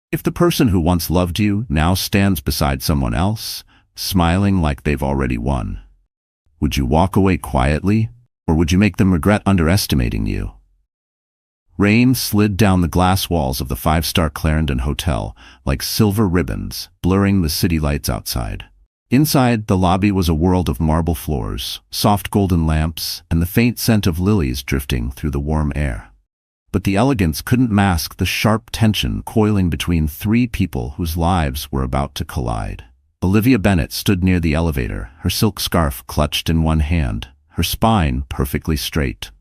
If the person who once loved you now stands beside someone else, smiling like they've already won, would you walk away quietly, or would you make them regret underestimating you? Rain slid down the glass walls of the five-star Clarendon Hotel like silver ribbons, blurring the city lights outside. Inside, the lobby was a world of marble floors, soft golden lamps, and the faint scent of lilies drifting through the warm air. But the elegance couldn't mask the sharp tension coiling between three people whose lives were about to collide. Olivia Bennet stood near the elevator, her silk scarf clutched in one hand, her spine perfectly straight.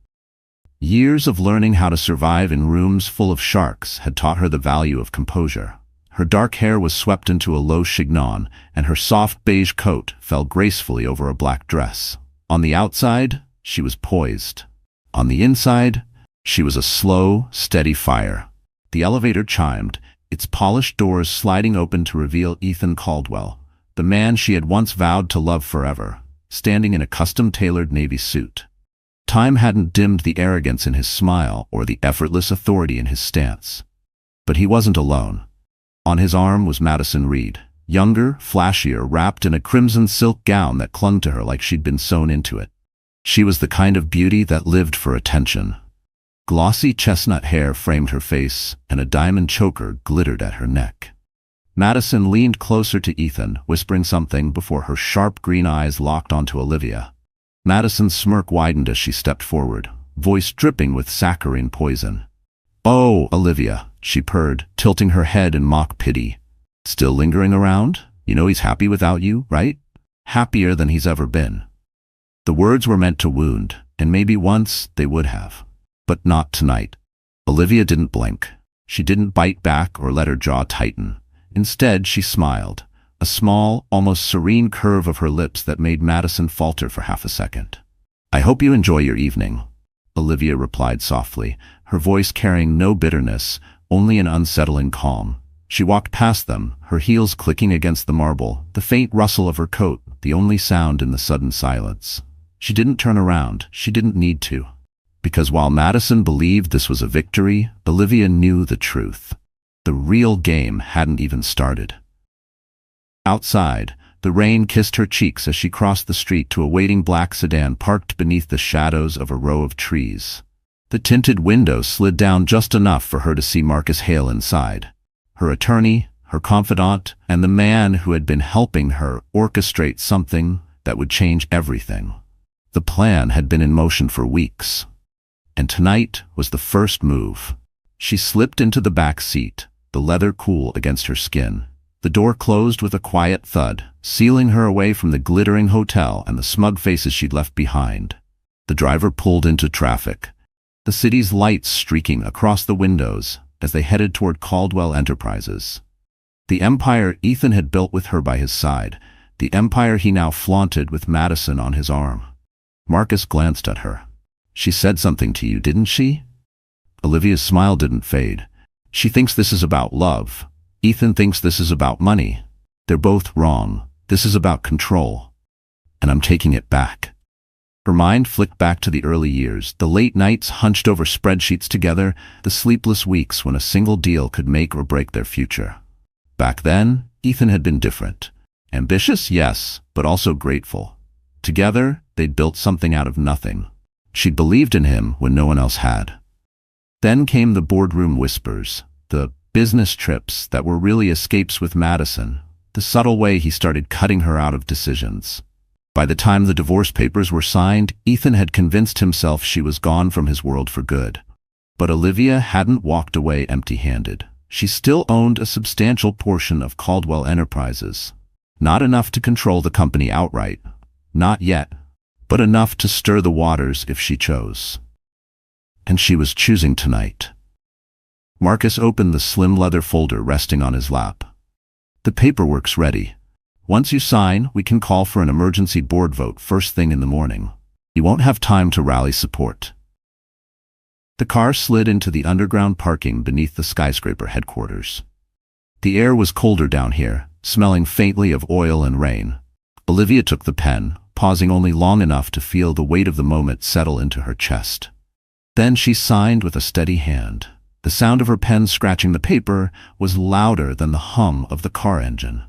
Years of learning how to survive in rooms full of sharks had taught her the value of composure. Her dark hair was swept into a low chignon, and her soft beige coat fell gracefully over a black dress. On the outside, she was poised. On the inside, she was a slow, steady fire. The elevator chimed, its polished doors sliding open to reveal Ethan Caldwell, the man she had once vowed to love forever, standing in a custom-tailored navy suit. Time hadn't dimmed the arrogance in his smile or the effortless authority in his stance. But he wasn't alone. On his arm was Madison Reed, younger, flashier, wrapped in a crimson silk gown that clung to her like she'd been sewn into it. She was the kind of beauty that lived for attention. Glossy chestnut hair framed her face, and a diamond choker glittered at her neck. Madison leaned closer to Ethan, whispering something before her sharp green eyes locked onto Olivia. Madison's smirk widened as she stepped forward, voice dripping with saccharine poison. "Oh, Olivia," she purred, tilting her head in mock pity. "Still lingering around? You know he's happy without you, right? Happier than he's ever been." The words were meant to wound, and maybe once they would have. But not tonight. Olivia didn't blink. She didn't bite back or let her jaw tighten. Instead, she smiled, a small, almost serene curve of her lips that made Madison falter for half a second. "I hope you enjoy your evening," Olivia replied softly, her voice carrying no bitterness, only an unsettling calm. She walked past them, her heels clicking against the marble, the faint rustle of her coat, the only sound in the sudden silence. She didn't turn around. She didn't need to. Because while Madison believed this was a victory, Olivia knew the truth. The real game hadn't even started. Outside, the rain kissed her cheeks as she crossed the street to a waiting black sedan parked beneath the shadows of a row of trees. The tinted window slid down just enough for her to see Marcus Hale inside. Her attorney, her confidant, and the man who had been helping her orchestrate something that would change everything. The plan had been in motion for weeks. And tonight was the first move. She slipped into the back seat, the leather cool against her skin. The door closed with a quiet thud, sealing her away from the glittering hotel and the smug faces she'd left behind. The driver pulled into traffic, the city's lights streaking across the windows as they headed toward Caldwell Enterprises. The empire Ethan had built with her by his side, the empire he now flaunted with Madison on his arm. Marcus glanced at her. "She said something to you, didn't she?" Olivia's smile didn't fade. "She thinks this is about love. Ethan thinks this is about money. They're both wrong. This is about control. And I'm taking it back." Her mind flicked back to the early years, the late nights hunched over spreadsheets together, the sleepless weeks when a single deal could make or break their future. Back then, Ethan had been different. Ambitious, yes, but also grateful. Together, they'd built something out of nothing. She'd believed in him when no one else had. Then came the boardroom whispers, the business trips that were really escapes with Madison, the subtle way he started cutting her out of decisions. By the time the divorce papers were signed, Ethan had convinced himself she was gone from his world for good. But Olivia hadn't walked away empty-handed. She still owned a substantial portion of Caldwell Enterprises. Not enough to control the company outright. Not yet. But enough to stir the waters if she chose. And she was choosing tonight. Marcus opened the slim leather folder resting on his lap. "The paperwork's ready. Once you sign, we can call for an emergency board vote first thing in the morning. You won't have time to rally support." The car slid into the underground parking beneath the skyscraper headquarters. The air was colder down here, smelling faintly of oil and rain. Olivia took the pen, pausing only long enough to feel the weight of the moment settle into her chest. Then she signed with a steady hand. The sound of her pen scratching the paper was louder than the hum of the car engine.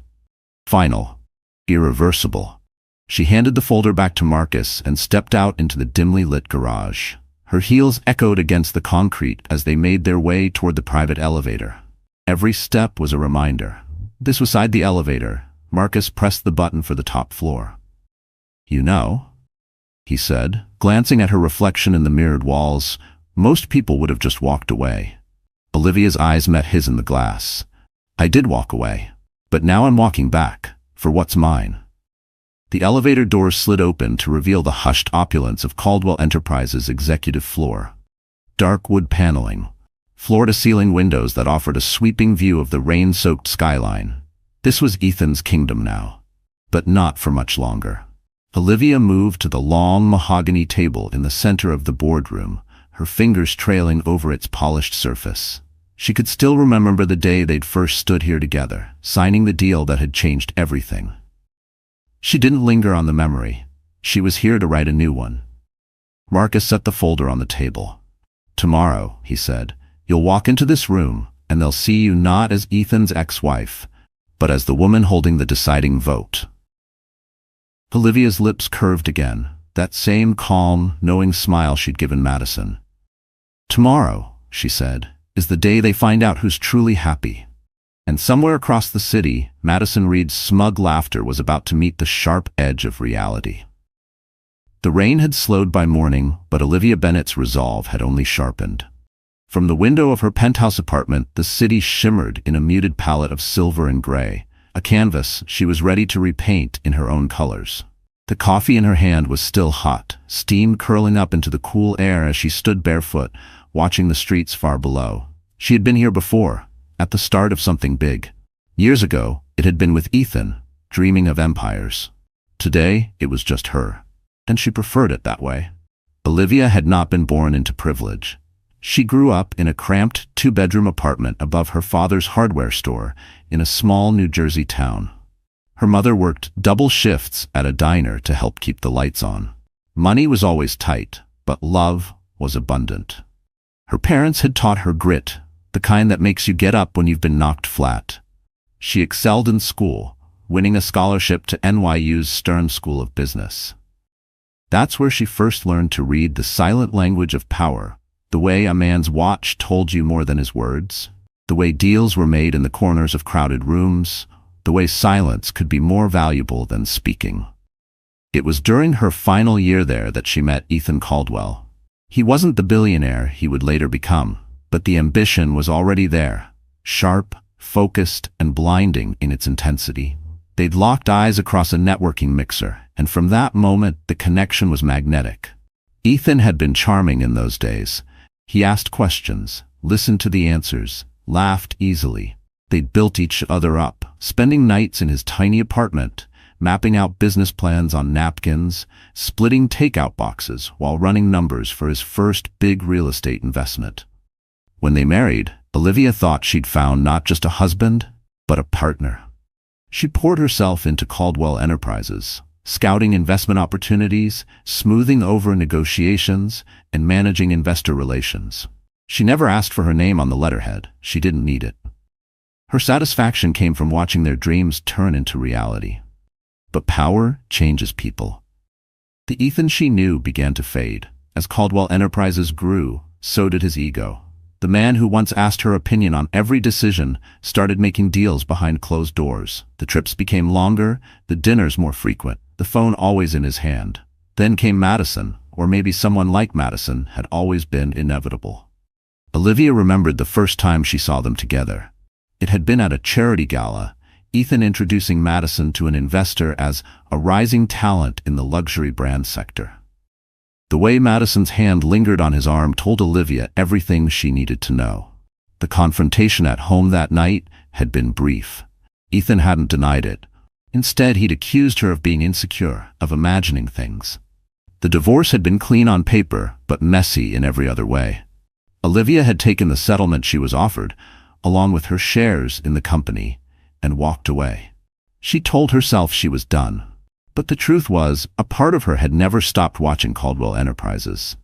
Final. Irreversible. She handed the folder back to Marcus and stepped out into the dimly lit garage. Her heels echoed against the concrete as they made their way toward the private elevator. Every step was a reminder. This was inside the elevator. Marcus pressed the button for the top floor. "You know," he said, glancing at her reflection in the mirrored walls, "most people would have just walked away." Olivia's eyes met his in the glass. "I did walk away, but now I'm walking back, for what's mine." The elevator doors slid open to reveal the hushed opulence of Caldwell Enterprises' executive floor. Dark wood paneling, floor-to-ceiling windows that offered a sweeping view of the rain-soaked skyline. This was Ethan's kingdom now, but not for much longer. Olivia moved to the long mahogany table in the center of the boardroom, her fingers trailing over its polished surface. She could still remember the day they'd first stood here together, signing the deal that had changed everything. She didn't linger on the memory. She was here to write a new one. Marcus set the folder on the table. "Tomorrow," he said, "you'll walk into this room, and they'll see you not as Ethan's ex-wife, but as the woman holding the deciding vote." Olivia's lips curved again, that same calm, knowing smile she'd given Madison. "Tomorrow," she said, "is the day they find out who's truly happy." And somewhere across the city, Madison Reed's smug laughter was about to meet the sharp edge of reality. The rain had slowed by morning, but Olivia Bennett's resolve had only sharpened. From the window of her penthouse apartment, the city shimmered in a muted palette of silver and gray, a canvas she was ready to repaint in her own colors. The coffee in her hand was still hot, steam curling up into the cool air as she stood barefoot, watching the streets far below. She had been here before, at the start of something big. Years ago, it had been with Ethan, dreaming of empires. Today, it was just her, and she preferred it that way. Olivia had not been born into privilege. She grew up in a cramped two-bedroom apartment above her father's hardware store in a small New Jersey town. Her mother worked double shifts at a diner to help keep the lights on. Money was always tight, but love was abundant. Her parents had taught her grit, the kind that makes you get up when you've been knocked flat. She excelled in school, winning a scholarship to NYU's Stern School of Business. That's where she first learned to read the silent language of power, the way a man's watch told you more than his words, the way deals were made in the corners of crowded rooms, the way silence could be more valuable than speaking. It was during her final year there that she met Ethan Caldwell. He wasn't the billionaire he would later become, but the ambition was already there, sharp, focused, and blinding in its intensity. They'd locked eyes across a networking mixer, and from that moment the connection was magnetic. Ethan had been charming in those days. He asked questions, listened to the answers, laughed easily. They'd built each other up, spending nights in his tiny apartment, mapping out business plans on napkins, splitting takeout boxes while running numbers for his first big real estate investment. When they married, Olivia thought she'd found not just a husband, but a partner. She poured herself into Caldwell Enterprises, scouting investment opportunities, smoothing over negotiations, and managing investor relations. She never asked for her name on the letterhead. She didn't need it. Her satisfaction came from watching their dreams turn into reality. But power changes people. The Ethan she knew began to fade. As Caldwell Enterprises grew, so did his ego. The man who once asked her opinion on every decision started making deals behind closed doors. The trips became longer, the dinners more frequent, the phone always in his hand. Then came Madison, or maybe someone like Madison had always been inevitable. Olivia remembered the first time she saw them together. It had been at a charity gala, Ethan introducing Madison to an investor as a rising talent in the luxury brand sector. The way Madison's hand lingered on his arm told Olivia everything she needed to know. The confrontation at home that night had been brief. Ethan hadn't denied it. Instead, he'd accused her of being insecure, of imagining things. The divorce had been clean on paper, but messy in every other way. Olivia had taken the settlement she was offered, along with her shares in the company, and walked away. She told herself she was done. But the truth was, a part of her had never stopped watching Caldwell Enterprises.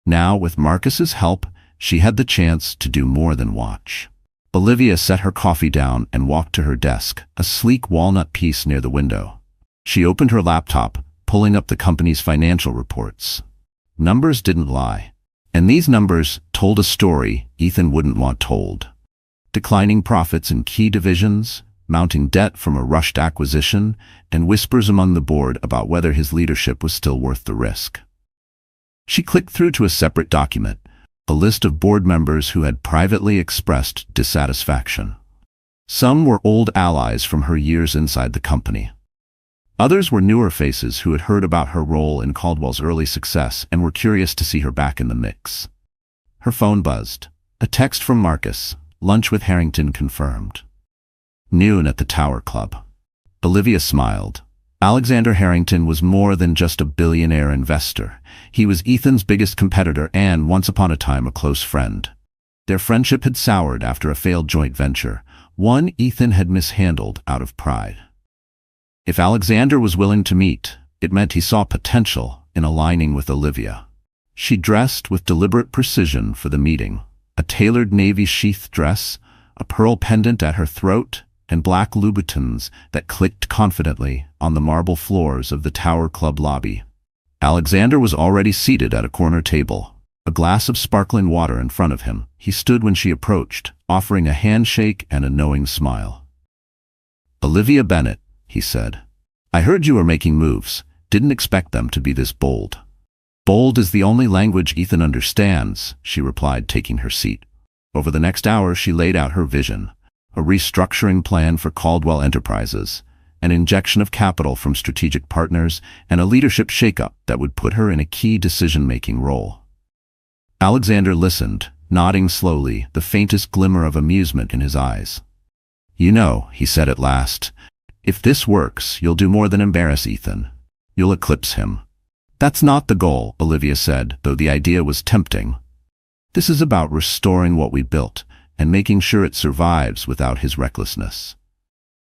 Now, with Marcus's help, she had the chance to do more than watch. Olivia set her coffee down and walked to her desk, a sleek walnut piece near the window. She opened her laptop, pulling up the company's financial reports. Numbers didn't lie. And these numbers told a story Ethan wouldn't want told. Declining profits in key divisions, mounting debt from a rushed acquisition, and whispers among the board about whether his leadership was still worth the risk. She clicked through to a separate document, a list of board members who had privately expressed dissatisfaction. Some were old allies from her years inside the company. Others were newer faces who had heard about her role in Caldwell's early success and were curious to see her back in the mix. Her phone buzzed. A text from Marcus. Lunch with Harrington confirmed. Noon at the Tower Club. Olivia smiled. Alexander Harrington was more than just a billionaire investor. He was Ethan's biggest competitor and, once upon a time, a close friend. Their friendship had soured after a failed joint venture, one Ethan had mishandled out of pride. If Alexander was willing to meet, it meant he saw potential in aligning with Olivia. She dressed with deliberate precision for the meeting. A tailored navy sheath dress, a pearl pendant at her throat, and black Louboutins that clicked confidently on the marble floors of the Tower Club lobby. Alexander was already seated at a corner table, a glass of sparkling water in front of him. He stood when she approached, offering a handshake and a knowing smile. "Olivia Bennett," he said. "I heard you were making moves. Didn't expect them to be this bold." "Bold is the only language Ethan understands," she replied, taking her seat. Over the next hour, she laid out her vision. A restructuring plan for Caldwell Enterprises, an injection of capital from strategic partners, and a leadership shakeup that would put her in a key decision-making role. Alexander listened, nodding slowly, the faintest glimmer of amusement in his eyes. "You know," he said at last, "if this works, you'll do more than embarrass Ethan. You'll eclipse him." "That's not the goal," Olivia said, though the idea was tempting. "This is about restoring what we built and making sure it survives without his recklessness."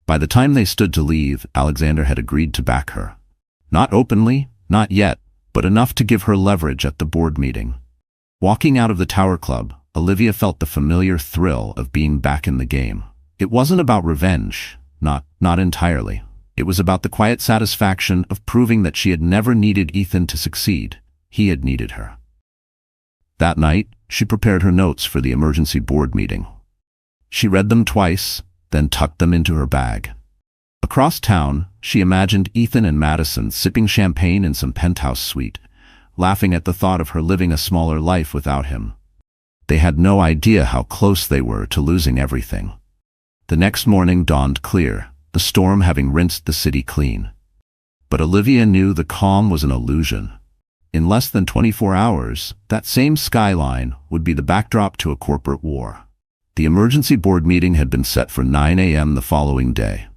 By the time they stood to leave, Alexander had agreed to back her. Not openly, not yet, but enough to give her leverage at the board meeting. Walking out of the Tower Club, Olivia felt the familiar thrill of being back in the game. It wasn't about revenge, not entirely. It was about the quiet satisfaction of proving that she had never needed Ethan to succeed. He had needed her. That night, she prepared her notes for the emergency board meeting. She read them twice, then tucked them into her bag. Across town, she imagined Ethan and Madison sipping champagne in some penthouse suite, laughing at the thought of her living a smaller life without him. They had no idea how close they were to losing everything. The next morning dawned clear, the storm having rinsed the city clean. But Olivia knew the calm was an illusion. In less than 24 hours, that same skyline would be the backdrop to a corporate war. The emergency board meeting had been set for 9 a.m. the following day.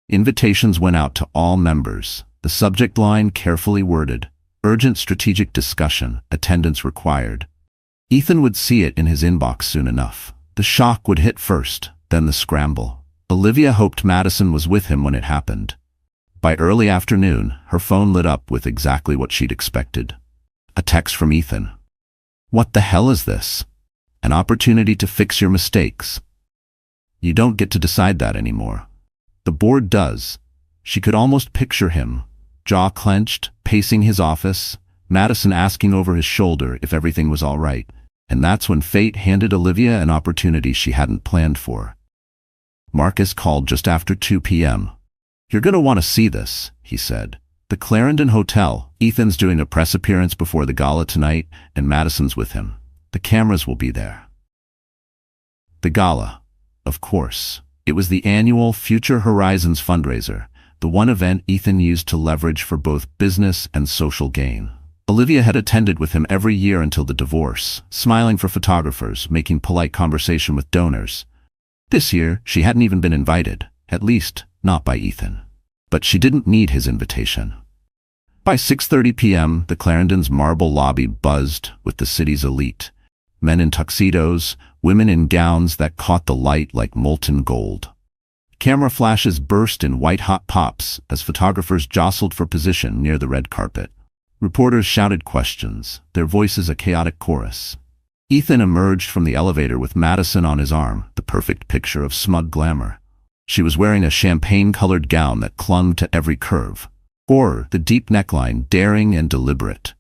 Invitations went out to all members, the subject line carefully worded, "Urgent strategic discussion, attendance required." Ethan would see it in his inbox soon enough. The shock would hit first, then the scramble. Olivia hoped Madison was with him when it happened. By early afternoon, her phone lit up with exactly what she'd expected. A text from Ethan. "What the hell is this? An opportunity to fix your mistakes. You don't get to decide that anymore. The board does." She could almost picture him, jaw clenched, pacing his office, Madison asking over his shoulder if everything was all right. And that's when fate handed Olivia an opportunity she hadn't planned for. Marcus called just after 2 p.m. "You're going to want to see this," he said. "The Clarendon Hotel. Ethan's doing a press appearance before the gala tonight, and Madison's with him. The cameras will be there." The gala. Of course. It was the annual Future Horizons fundraiser, the one event Ethan used to leverage for both business and social gain. Olivia had attended with him every year until the divorce, smiling for photographers, making polite conversation with donors. This year, she hadn't even been invited, at least not by Ethan. But she didn't need his invitation. By 6:30 p.m., the Clarendon's marble lobby buzzed with the city's elite. Men in tuxedos, women in gowns that caught the light like molten gold. Camera flashes burst in white-hot pops as photographers jostled for position near the red carpet. Reporters shouted questions, their voices a chaotic chorus. Ethan emerged from the elevator with Madison on his arm, the perfect picture of smug glamour. She was wearing a champagne-colored gown that clung to every curve. Or the deep neckline, daring and deliberate.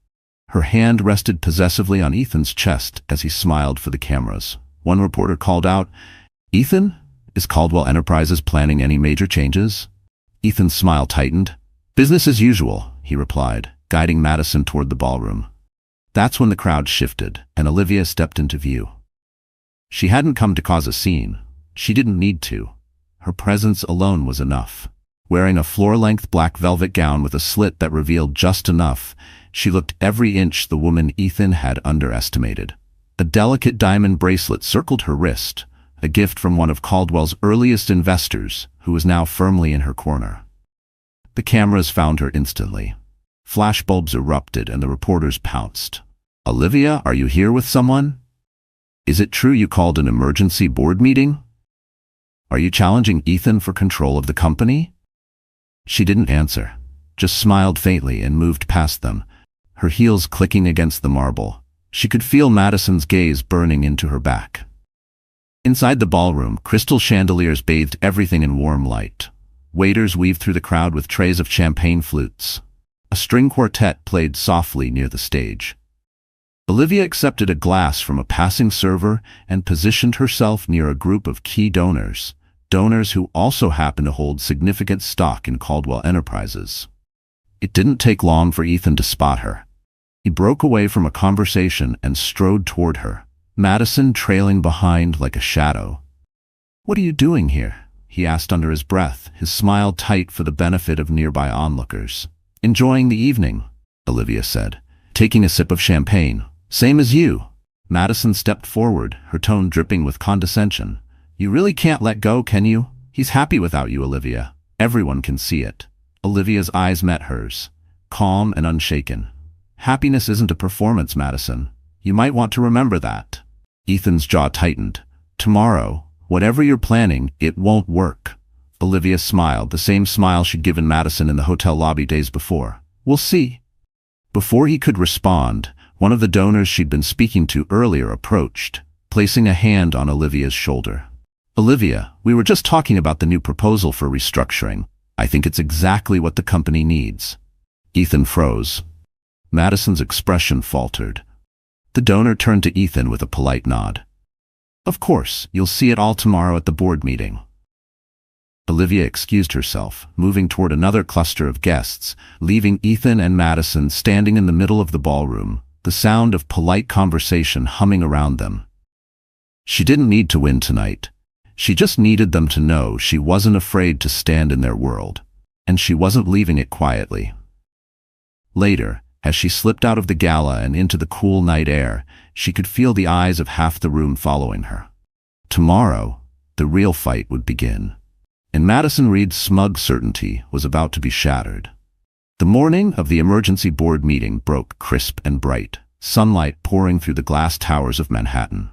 Her hand rested possessively on Ethan's chest as he smiled for the cameras. One reporter called out, "Ethan, is Caldwell Enterprises planning any major changes?" Ethan's smile tightened. "Business as usual," he replied, guiding Madison toward the ballroom. That's when the crowd shifted, and Olivia stepped into view. She hadn't come to cause a scene. She didn't need to. Her presence alone was enough. Wearing a floor-length black velvet gown with a slit that revealed just enough, she looked every inch the woman Ethan had underestimated. A delicate diamond bracelet circled her wrist, a gift from one of Caldwell's earliest investors, who was now firmly in her corner. The cameras found her instantly. Flashbulbs erupted and the reporters pounced. "Olivia, are you here with someone? Is it true you called an emergency board meeting? Are you challenging Ethan for control of the company?" She didn't answer, just smiled faintly and moved past them, her heels clicking against the marble. She could feel Madison's gaze burning into her back. Inside the ballroom, crystal chandeliers bathed everything in warm light. Waiters weaved through the crowd with trays of champagne flutes. A string quartet played softly near the stage. Olivia accepted a glass from a passing server and positioned herself near a group of key donors who also happened to hold significant stock in Caldwell Enterprises. It didn't take long for Ethan to spot her. He broke away from a conversation and strode toward her, Madison trailing behind like a shadow. "What are you doing here?" he asked under his breath, his smile tight for the benefit of nearby onlookers. "Enjoying the evening," Olivia said, taking a sip of champagne. "Same as you." Madison stepped forward, her tone dripping with condescension. "You really can't let go, can you? He's happy without you, Olivia. Everyone can see it." Olivia's eyes met hers, calm and unshaken. "Happiness isn't a performance, Madison. You might want to remember that." Ethan's jaw tightened. "Tomorrow, whatever you're planning, it won't work." Olivia smiled, the same smile she'd given Madison in the hotel lobby days before. "We'll see." Before he could respond, one of the donors she'd been speaking to earlier approached, placing a hand on Olivia's shoulder. "Olivia, we were just talking about the new proposal for restructuring. I think it's exactly what the company needs." Ethan froze. Madison's expression faltered. The donor turned to Ethan with a polite nod. "Of course, you'll see it all tomorrow at the board meeting." Olivia excused herself, moving toward another cluster of guests, leaving Ethan and Madison standing in the middle of the ballroom, the sound of polite conversation humming around them. She didn't need to win tonight. She just needed them to know she wasn't afraid to stand in their world, and she wasn't leaving it quietly. Later, as she slipped out of the gala and into the cool night air, she could feel the eyes of half the room following her. Tomorrow, the real fight would begin, and Madison Reed's smug certainty was about to be shattered. The morning of the emergency board meeting broke crisp and bright, sunlight pouring through the glass towers of Manhattan.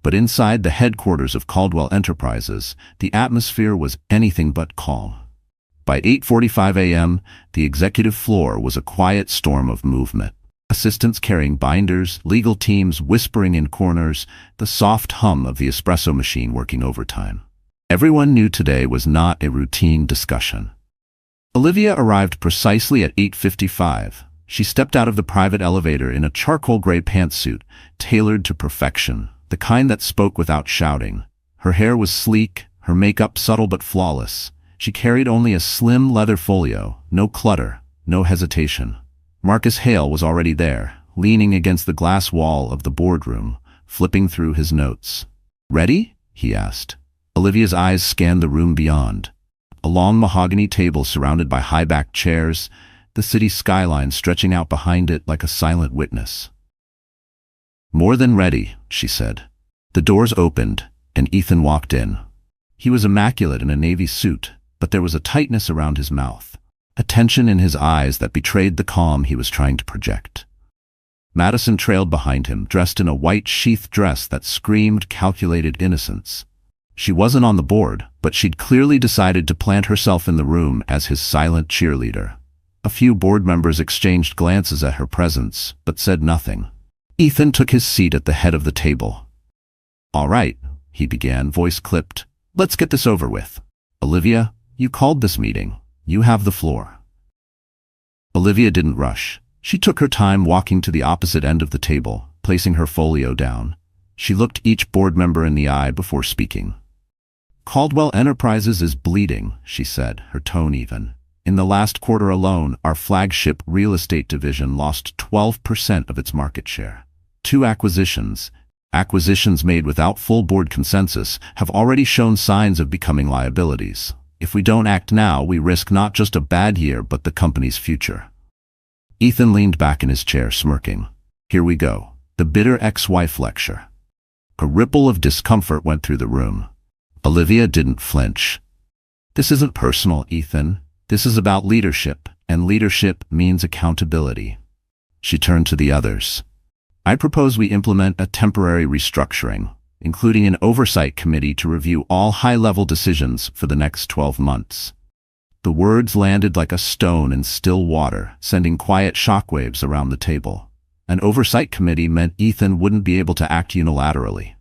But inside the headquarters of Caldwell Enterprises, the atmosphere was anything but calm. By 8:45 a.m., the executive floor was a quiet storm of movement. Assistants carrying binders, legal teams whispering in corners, the soft hum of the espresso machine working overtime. Everyone knew today was not a routine discussion. Olivia arrived precisely at 8:55. She stepped out of the private elevator in a charcoal gray pantsuit, tailored to perfection, the kind that spoke without shouting. Her hair was sleek, her makeup subtle but flawless. She carried only a slim leather folio, no clutter, no hesitation. Marcus Hale was already there, leaning against the glass wall of the boardroom, flipping through his notes. "Ready?" he asked. Olivia's eyes scanned the room beyond. A long mahogany table surrounded by high-backed chairs, the city skyline stretching out behind it like a silent witness. "More than ready," she said. The doors opened, and Ethan walked in. He was immaculate in a navy suit, but there was a tightness around his mouth, a tension in his eyes that betrayed the calm he was trying to project. Madison trailed behind him, dressed in a white sheath dress that screamed calculated innocence. She wasn't on the board, but she'd clearly decided to plant herself in the room as his silent cheerleader. A few board members exchanged glances at her presence, but said nothing. Ethan took his seat at the head of the table. "All right," he began, voice clipped. "Let's get this over with. Olivia, you called this meeting. You have the floor." Olivia didn't rush. She took her time walking to the opposite end of the table, placing her folio down. She looked each board member in the eye before speaking. "Caldwell Enterprises is bleeding," she said, her tone even. "In the last quarter alone, our flagship real estate division lost 12% of its market share. 2 acquisitions made without full board consensus, have already shown signs of becoming liabilities. If we don't act now, we risk not just a bad year, but the company's future." Ethan leaned back in his chair, smirking. Here we go. The bitter ex-wife lecture. A ripple of discomfort went through the room. Olivia didn't flinch. "This isn't personal, Ethan. This is about leadership, and leadership means accountability." She turned to the others. "I propose we implement a temporary restructuring, including an oversight committee to review all high-level decisions for the next 12 months. The words landed like a stone in still water, sending quiet shockwaves around the table. An oversight committee meant Ethan wouldn't be able to act unilaterally.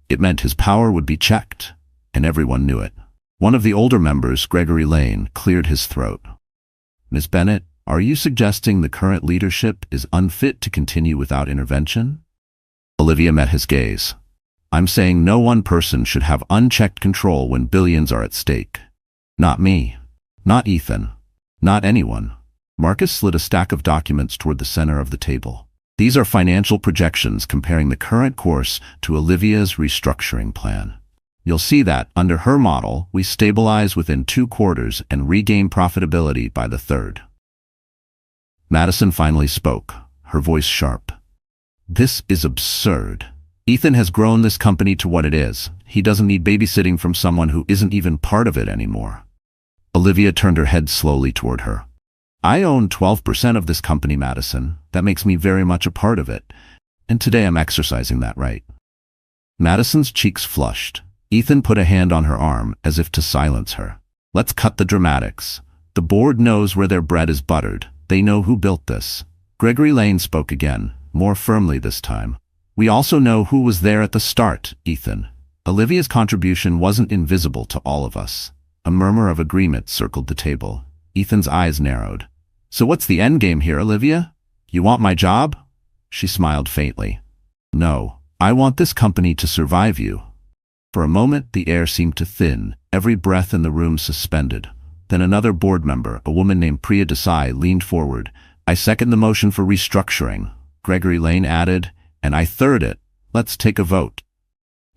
It meant his power would be checked, and everyone knew it. One of the older members, Gregory Lane, cleared his throat. "Ms. Bennett, are you suggesting the current leadership is unfit to continue without intervention?" Olivia met his gaze. "I'm saying no one person should have unchecked control when billions are at stake. Not me. Not Ethan. Not anyone." Marcus slid a stack of documents toward the center of the table. "These are financial projections comparing the current course to Olivia's restructuring plan. You'll see that, under her model, we stabilize within 2 quarters and regain profitability by the 3rd. Madison finally spoke, her voice sharp. "This is absurd. Ethan has grown this company to what it is. He doesn't need babysitting from someone who isn't even part of it anymore." Olivia turned her head slowly toward her. "I own 12% of this company, Madison. That makes me very much a part of it. And today I'm exercising that right." Madison's cheeks flushed. Ethan put a hand on her arm as if to silence her. "Let's cut the dramatics. The board knows where their bread is buttered. They know who built this." Gregory Lane spoke again, more firmly this time. "We also know who was there at the start, Ethan. Olivia's contribution wasn't invisible to all of us." A murmur of agreement circled the table. Ethan's eyes narrowed. "So what's the endgame here, Olivia? You want my job?" She smiled faintly. "No, I want this company to survive you." For a moment, the air seemed to thin, every breath in the room suspended. Then another board member, a woman named Priya Desai, leaned forward. "I second the motion for restructuring," Gregory Lane added, "and I third it. Let's take a vote."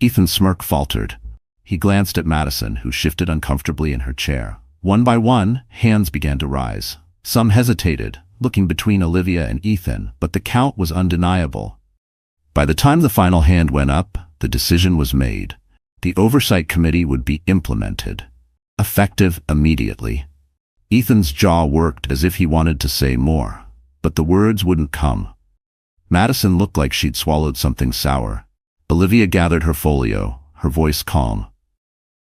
Ethan's smirk faltered. He glanced at Madison, who shifted uncomfortably in her chair. One by one, hands began to rise. Some hesitated, looking between Olivia and Ethan, but the count was undeniable. By the time the final hand went up, the decision was made. The oversight committee would be implemented, effective immediately. Ethan's jaw worked as if he wanted to say more, but the words wouldn't come. Madison looked like she'd swallowed something sour. Olivia gathered her folio, her voice calm.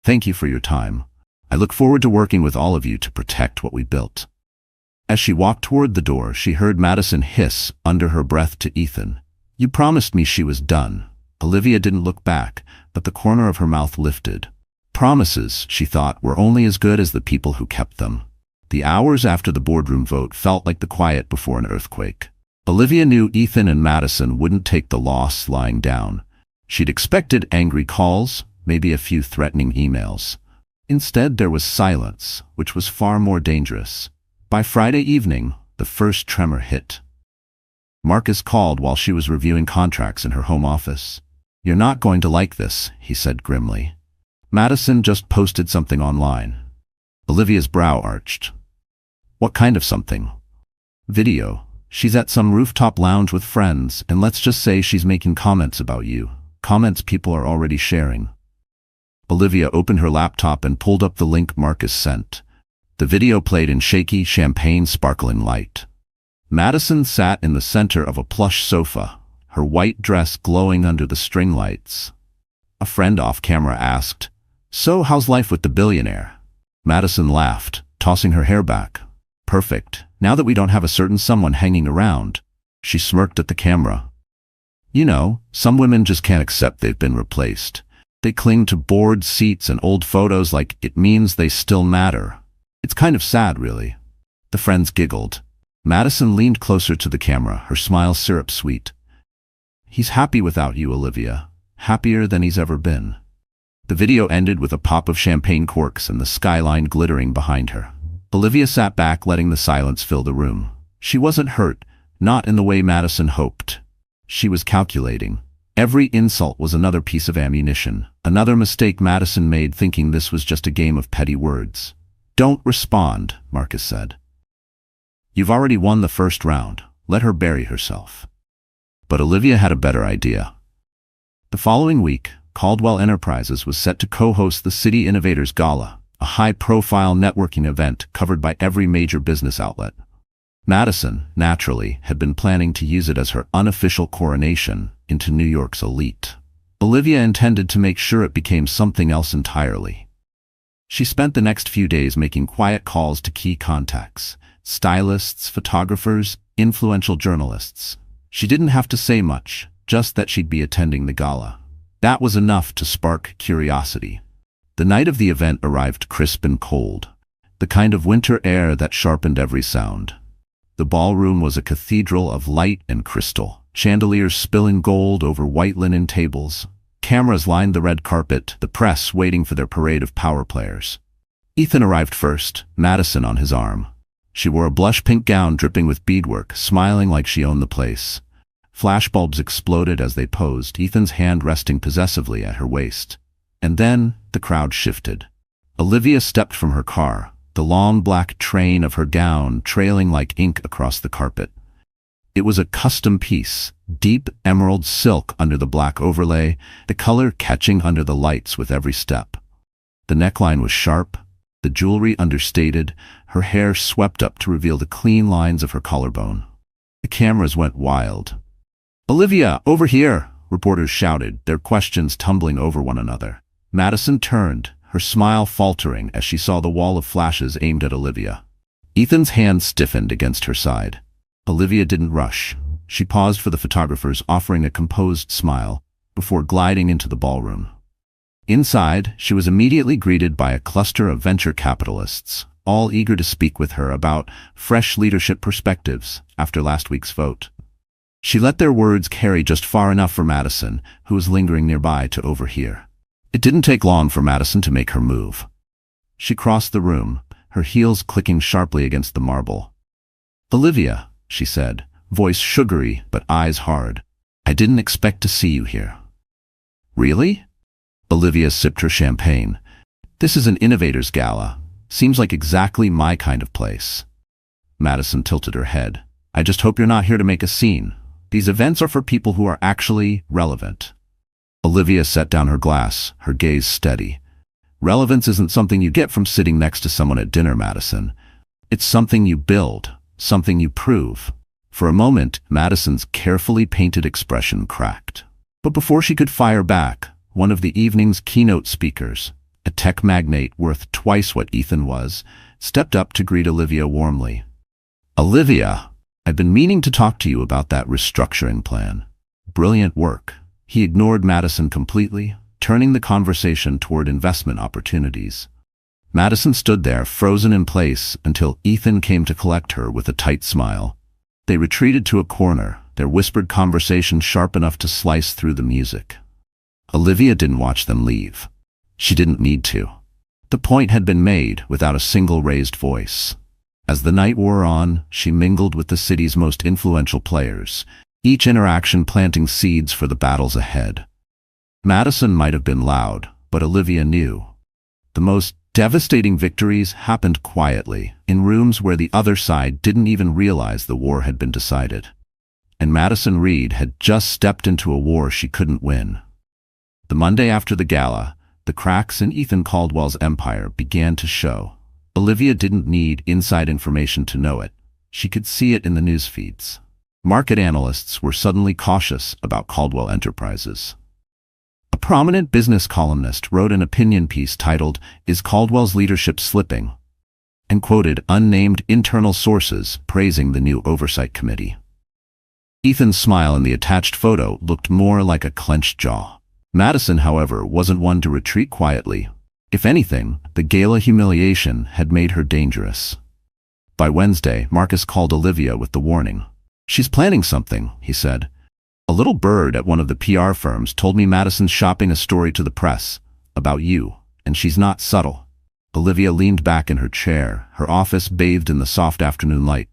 "Thank you for your time. I look forward to working with all of you to protect what we built." As she walked toward the door, she heard Madison hiss under her breath to Ethan, "You promised me she was done." Olivia didn't look back, but the corner of her mouth lifted. Promises, she thought, were only as good as the people who kept them. The hours after the boardroom vote felt like the quiet before an earthquake. Olivia knew Ethan and Madison wouldn't take the loss lying down. She'd expected angry calls, maybe a few threatening emails. Instead, there was silence, which was far more dangerous. By Friday evening, the first tremor hit. Marcus called while she was reviewing contracts in her home office. "You're not going to like this," he said grimly. "Madison just posted something online." Olivia's brow arched. "What kind of something?" "Video. She's at some rooftop lounge with friends, and let's just say she's making comments about you. Comments people are already sharing." Olivia opened her laptop and pulled up the link Marcus sent. The video played in shaky, champagne-sparkling light. Madison sat in the center of a plush sofa, her white dress glowing under the string lights. A friend off camera asked, "So how's life with the billionaire?" Madison laughed, tossing her hair back. "Perfect, now that we don't have a certain someone hanging around." She smirked at the camera. You know, some women just can't accept they've been replaced. They cling to bored seats and old photos like it means they still matter. It's kind of sad, really. The friends giggled. Madison leaned closer to the camera, her smile syrup sweet. He's happy without you, Olivia. Happier than he's ever been. The video ended with a pop of champagne corks and the skyline glittering behind her. Olivia sat back, letting the silence fill the room. She wasn't hurt, not in the way Madison hoped. She was calculating. Every insult was another piece of ammunition, another mistake Madison made thinking this was just a game of petty words. "Don't respond," Marcus said. "You've already won the first round. Let her bury herself." But Olivia had a better idea. The following week, Caldwell Enterprises was set to co-host the City Innovators Gala, a high-profile networking event covered by every major business outlet. Madison, naturally, had been planning to use it as her unofficial coronation into New York's elite. Olivia intended to make sure it became something else entirely. She spent the next few days making quiet calls to key contacts, stylists, photographers, influential journalists. She didn't have to say much, just that she'd be attending the gala. That was enough to spark curiosity. The night of the event arrived crisp and cold, the kind of winter air that sharpened every sound. The ballroom was a cathedral of light and crystal, chandeliers spilling gold over white linen tables. Cameras lined the red carpet, the press waiting for their parade of power players. Ethan arrived first, Madison on his arm. She wore a blush pink gown dripping with beadwork, smiling like she owned the place. Flashbulbs exploded as they posed, Ethan's hand resting possessively at her waist. And then the crowd shifted. Olivia stepped from her car, the long black train of her gown trailing like ink across the carpet. It was a custom piece, deep emerald silk under the black overlay, the color catching under the lights with every step. The neckline was sharp, the jewelry understated, her hair swept up to reveal the clean lines of her collarbone. The cameras went wild. "Olivia, over here!" reporters shouted, their questions tumbling over one another. Madison turned, her smile faltering as she saw the wall of flashes aimed at Olivia. Ethan's hand stiffened against her side. Olivia didn't rush. She paused for the photographers, offering a composed smile, before gliding into the ballroom. Inside, she was immediately greeted by a cluster of venture capitalists, all eager to speak with her about fresh leadership perspectives after last week's vote. She let their words carry just far enough for Madison, who was lingering nearby, to overhear. It didn't take long for Madison to make her move. She crossed the room, her heels clicking sharply against the marble. "Olivia," she said, voice sugary but eyes hard. "I didn't expect to see you here." "Really?" Olivia sipped her champagne. "This is an innovators gala. Seems like exactly my kind of place." Madison tilted her head. "I just hope you're not here to make a scene. These events are for people who are actually relevant." Olivia set down her glass, her gaze steady. "Relevance isn't something you get from sitting next to someone at dinner, Madison. It's something you build, something you prove." For a moment, Madison's carefully painted expression cracked. But before she could fire back, one of the evening's keynote speakers, a tech magnate worth twice what Ethan was, stepped up to greet Olivia warmly. "Olivia, I've been meaning to talk to you about that restructuring plan. Brilliant work." He ignored Madison completely, turning the conversation toward investment opportunities. Madison stood there, frozen in place, until Ethan came to collect her with a tight smile. They retreated to a corner, their whispered conversation sharp enough to slice through the music. Olivia didn't watch them leave. She didn't need to. The point had been made without a single raised voice. As the night wore on, she mingled with the city's most influential players, each interaction planting seeds for the battles ahead. Madison might have been loud, but Olivia knew. The most devastating victories happened quietly, in rooms where the other side didn't even realize the war had been decided. And Madison Reed had just stepped into a war she couldn't win. The Monday after the gala, the cracks in Ethan Caldwell's empire began to show. Olivia didn't need inside information to know it. She could see it in the news feeds. Market analysts were suddenly cautious about Caldwell Enterprises. A prominent business columnist wrote an opinion piece titled, "Is Caldwell's Leadership Slipping?" and quoted unnamed internal sources praising the new oversight committee. Ethan's smile in the attached photo looked more like a clenched jaw. Madison, however, wasn't one to retreat quietly. If anything, the gala humiliation had made her dangerous. By Wednesday, Marcus called Olivia with the warning. "She's planning something," he said. "A little bird at one of the PR firms told me Madison's shopping a story to the press about you, and she's not subtle." Olivia leaned back in her chair, her office bathed in the soft afternoon light.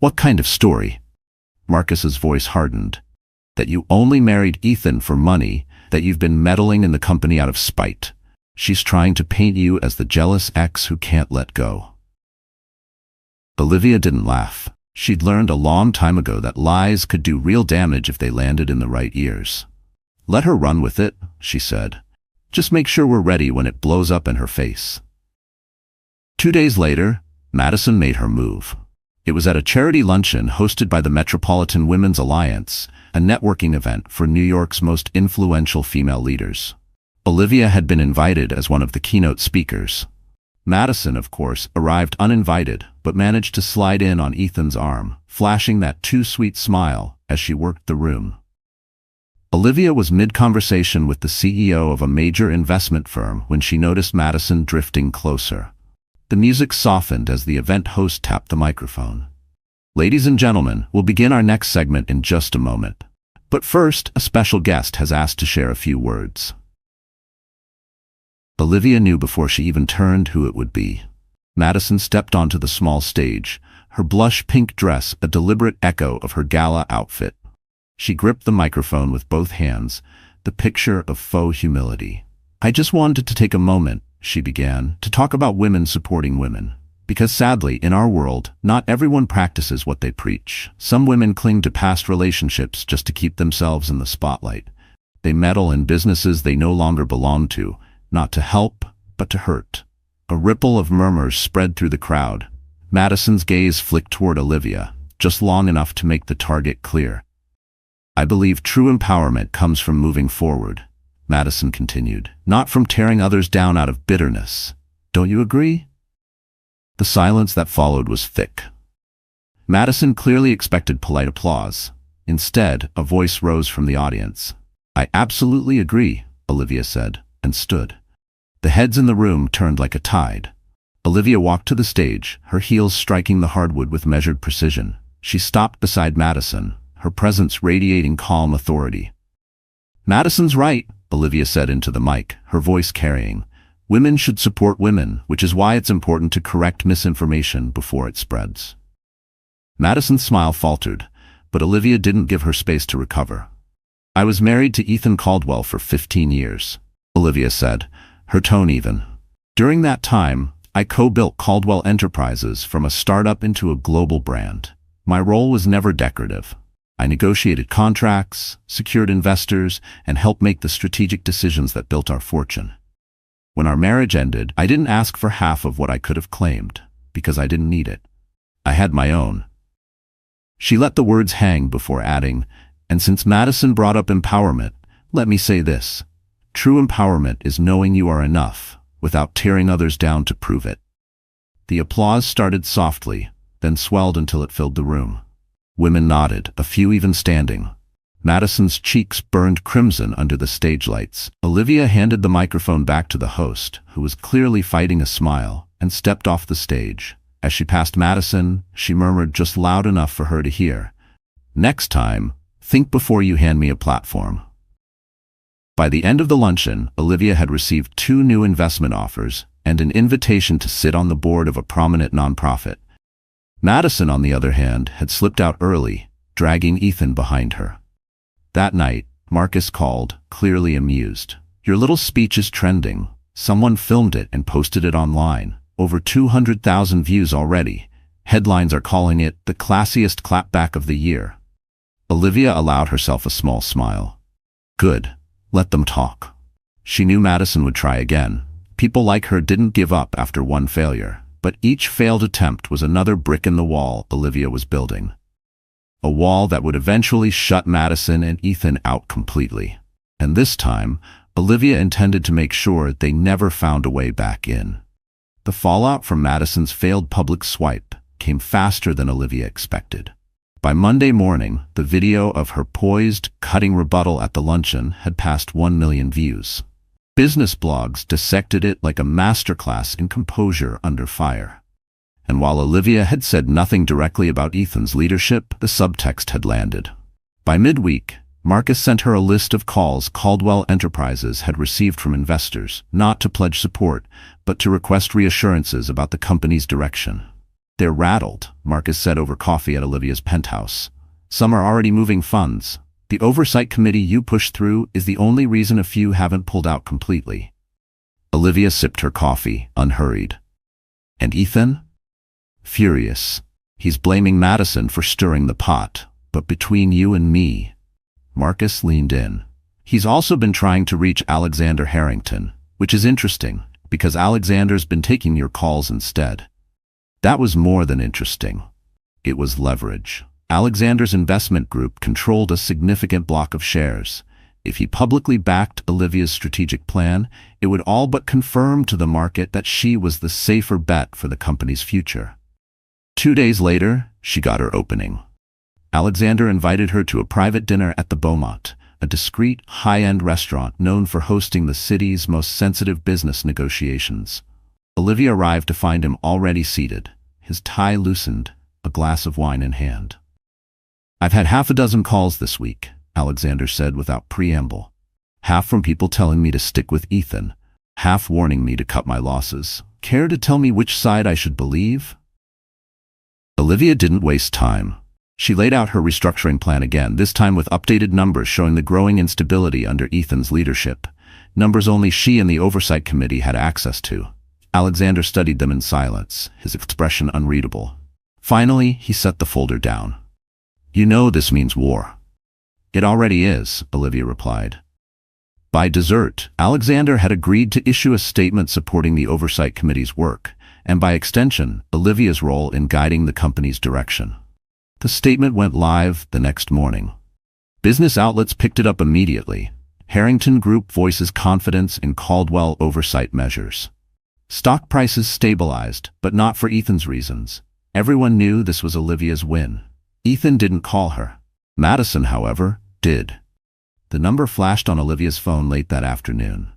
"What kind of story?" Marcus's voice hardened. "That you only married Ethan for money, that you've been meddling in the company out of spite. She's trying to paint you as the jealous ex who can't let go." Olivia didn't laugh. She'd learned a long time ago that lies could do real damage if they landed in the right ears. "Let her run with it," she said. "Just make sure we're ready when it blows up in her face." 2 days later, Madison made her move. It was at a charity luncheon hosted by the Metropolitan Women's Alliance, a networking event for New York's most influential female leaders. Olivia had been invited as one of the keynote speakers. Madison, of course, arrived uninvited, but managed to slide in on Ethan's arm, flashing that too-sweet smile as she worked the room. Olivia was mid-conversation with the CEO of a major investment firm when she noticed Madison drifting closer. The music softened as the event host tapped the microphone. "Ladies and gentlemen, we'll begin our next segment in just a moment. But first, a special guest has asked to share a few words." Olivia knew before she even turned who it would be. Madison stepped onto the small stage, her blush pink dress a deliberate echo of her gala outfit. She gripped the microphone with both hands, the picture of faux humility. "I just wanted to take a moment," she began, "to talk about women supporting women. Because sadly, in our world, not everyone practices what they preach. Some women cling to past relationships just to keep themselves in the spotlight. They meddle in businesses they no longer belong to, not to help, but to hurt." A ripple of murmurs spread through the crowd. Madison's gaze flicked toward Olivia, just long enough to make the target clear. "I believe true empowerment comes from moving forward," Madison continued, "not from tearing others down out of bitterness. Don't you agree?" The silence that followed was thick. Madison clearly expected polite applause. Instead, a voice rose from the audience. "I absolutely agree," Olivia said, and stood. The heads in the room turned like a tide. Olivia walked to the stage, her heels striking the hardwood with measured precision. She stopped beside Madison, her presence radiating calm authority. "Madison's right," Olivia said into the mic, her voice carrying. "Women should support women, which is why it's important to correct misinformation before it spreads." Madison's smile faltered, but Olivia didn't give her space to recover. "I was married to Ethan Caldwell for 15 years, Olivia said, her tone even. "During that time, I co-built Caldwell Enterprises from a startup into a global brand. My role was never decorative. I negotiated contracts, secured investors, and helped make the strategic decisions that built our fortune. When our marriage ended, I didn't ask for half of what I could have claimed, because I didn't need it. I had my own." She let the words hang before adding, "And since Madison brought up empowerment, let me say this. True empowerment is knowing you are enough, without tearing others down to prove it." The applause started softly, then swelled until it filled the room. Women nodded, a few even standing. Madison's cheeks burned crimson under the stage lights. Olivia handed the microphone back to the host, who was clearly fighting a smile, and stepped off the stage. As she passed Madison, she murmured just loud enough for her to hear, "Next time, think before you hand me a platform." By the end of the luncheon, Olivia had received 2 new investment offers and an invitation to sit on the board of a prominent nonprofit. Madison, on the other hand, had slipped out early, dragging Ethan behind her. That night, Marcus called, clearly amused. "Your little speech is trending. Someone filmed it and posted it online. Over 200,000 views already. Headlines are calling it the classiest clapback of the year." Olivia allowed herself a small smile. Good. Let them talk. She knew Madison would try again. People like her didn't give up after one failure, but each failed attempt was another brick in the wall Olivia was building. A wall that would eventually shut Madison and Ethan out completely. And this time, Olivia intended to make sure they never found a way back in. The fallout from Madison's failed public swipe came faster than Olivia expected. By Monday morning, the video of her poised, cutting rebuttal at the luncheon had passed 1 million views. Business blogs dissected it like a masterclass in composure under fire. And while Olivia had said nothing directly about Ethan's leadership, the subtext had landed. By midweek, Marcus sent her a list of calls Caldwell Enterprises had received from investors, not to pledge support, but to request reassurances about the company's direction. "They're rattled," Marcus said over coffee at Olivia's penthouse. "Some are already moving funds. The oversight committee you pushed through is the only reason a few haven't pulled out completely." Olivia sipped her coffee, unhurried. "And Ethan?" "Furious. He's blaming Madison for stirring the pot. But between you and me," Marcus leaned in, "he's also been trying to reach Alexander Harrington, which is interesting, because Alexander's been taking your calls instead." That was more than interesting. It was leverage. Alexander's investment group controlled a significant block of shares. If he publicly backed Olivia's strategic plan, it would all but confirm to the market that she was the safer bet for the company's future. 2 days later, she got her opening. Alexander invited her to a private dinner at the Beaumont, a discreet, high-end restaurant known for hosting the city's most sensitive business negotiations. Olivia arrived to find him already seated, his tie loosened, a glass of wine in hand. "I've had half a dozen calls this week," Alexander said without preamble. "Half from people telling me to stick with Ethan, half warning me to cut my losses. Care to tell me which side I should believe?" Olivia didn't waste time. She laid out her restructuring plan again, this time with updated numbers showing the growing instability under Ethan's leadership. Numbers only she and the Oversight Committee had access to. Alexander studied them in silence, his expression unreadable. Finally, he set the folder down. "You know this means war." "It already is," Olivia replied. By dessert, Alexander had agreed to issue a statement supporting the Oversight Committee's work, and by extension, Olivia's role in guiding the company's direction. The statement went live the next morning. Business outlets picked it up immediately. Harrington Group voices confidence in Caldwell oversight measures. Stock prices stabilized, but not for Ethan's reasons. Everyone knew this was Olivia's win. Ethan didn't call her. Madison, however, did. The number flashed on Olivia's phone late that afternoon.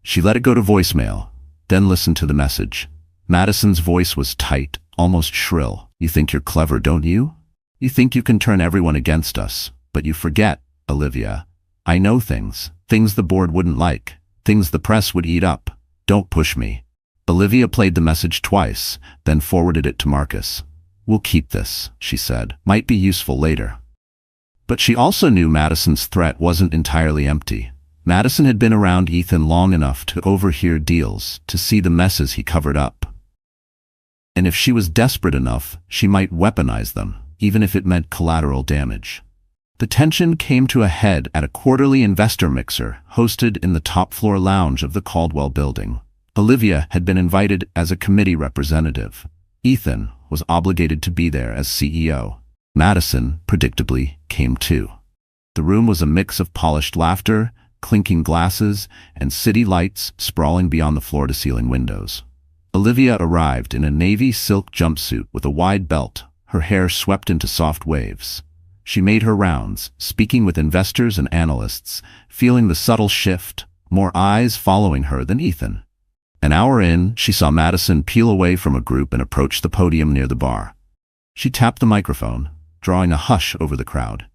She let it go to voicemail, then listened to the message. Madison's voice was tight, almost shrill. "You think you're clever, don't you? You think you can turn everyone against us, but you forget, Olivia. I know things the board wouldn't like, things the press would eat up. Don't push me." Olivia played the message twice, then forwarded it to Marcus. "We'll keep this," she said. "Might be useful later." But she also knew Madison's threat wasn't entirely empty. Madison had been around Ethan long enough to overhear deals, to see the messes he covered up. And if she was desperate enough, she might weaponize them, even if it meant collateral damage. The tension came to a head at a quarterly investor mixer hosted in the top-floor lounge of the Caldwell building. Olivia had been invited as a committee representative. Ethan was obligated to be there as CEO. Madison, predictably, came too. The room was a mix of polished laughter, clinking glasses, and city lights sprawling beyond the floor-to-ceiling windows. Olivia arrived in a navy silk jumpsuit with a wide belt, her hair swept into soft waves. She made her rounds, speaking with investors and analysts, feeling the subtle shift, more eyes following her than Ethan. An hour in, she saw Madison peel away from a group and approach the podium near the bar. She tapped the microphone, drawing a hush over the crowd.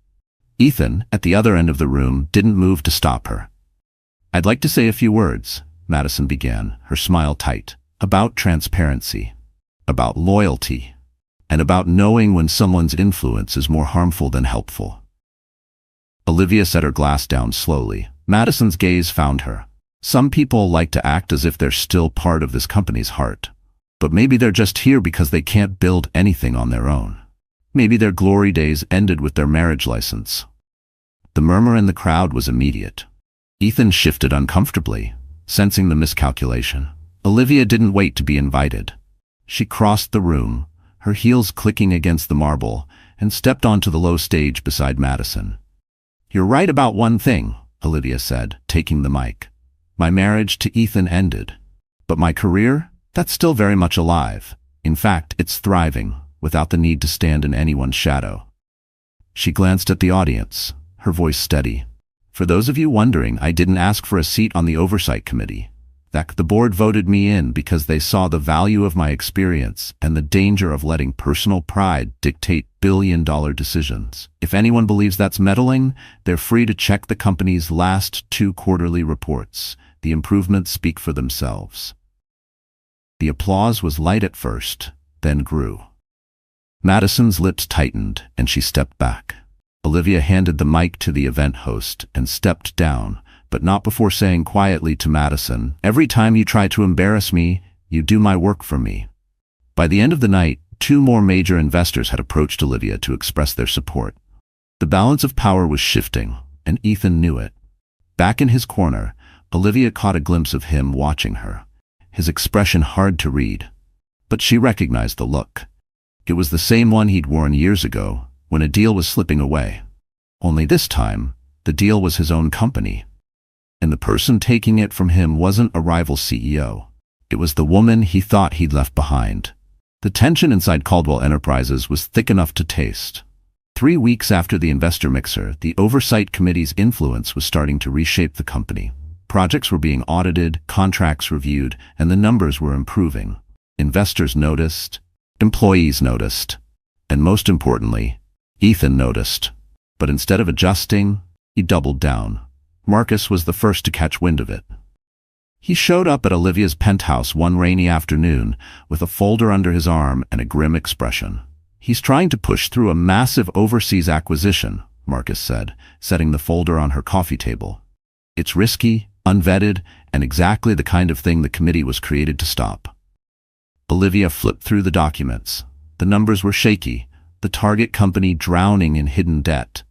Ethan, at the other end of the room, didn't move to stop her. "I'd like to say a few words," Madison began, her smile tight, "about transparency, about loyalty, and about knowing when someone's influence is more harmful than helpful." Olivia set her glass down slowly. Madison's gaze found her. Some people like to act as if they're still part of this company's heart. But maybe they're just here because they can't build anything on their own. Maybe their glory days ended with their marriage license. The murmur in the crowd was immediate. Ethan shifted uncomfortably, sensing the miscalculation. Olivia didn't wait to be invited. She crossed the room, her heels clicking against the marble, and stepped onto the low stage beside Madison. "You're right about one thing," Olivia said, taking the mic. "My marriage to Ethan ended. But my career? That's still very much alive. In fact, it's thriving, without the need to stand in anyone's shadow." She glanced at the audience, her voice steady. For those of you wondering, I didn't ask for a seat on the oversight committee. The board voted me in because they saw the value of my experience and the danger of letting personal pride dictate billion-dollar decisions. If anyone believes that's meddling, they're free to check the company's last 2 quarterly reports. The improvements speak for themselves. The applause was light at first, then grew. Madison's lips tightened, and she stepped back. Olivia handed the mic to the event host and stepped down, but not before saying quietly to Madison, "Every time you try to embarrass me, you do my work for me." By the end of the night, 2 more major investors had approached Olivia to express their support. The balance of power was shifting, and Ethan knew it. Back in his corner, Olivia caught a glimpse of him watching her, his expression hard to read. But she recognized the look. It was the same one he'd worn years ago, when a deal was slipping away. Only this time, the deal was his own company. And the person taking it from him wasn't a rival CEO. It was the woman he thought he'd left behind. The tension inside Caldwell Enterprises was thick enough to taste. 3 weeks after the investor mixer, the oversight committee's influence was starting to reshape the company. Projects were being audited, contracts reviewed, and the numbers were improving. Investors noticed, employees noticed, and most importantly, Ethan noticed. But instead of adjusting, he doubled down. Marcus was the first to catch wind of it. He showed up at Olivia's penthouse one rainy afternoon with a folder under his arm and a grim expression. "He's trying to push through a massive overseas acquisition," Marcus said, setting the folder on her coffee table. "It's risky, unvetted, and exactly the kind of thing the committee was created to stop." Olivia flipped through the documents. The numbers were shaky, the target company drowning in hidden debt.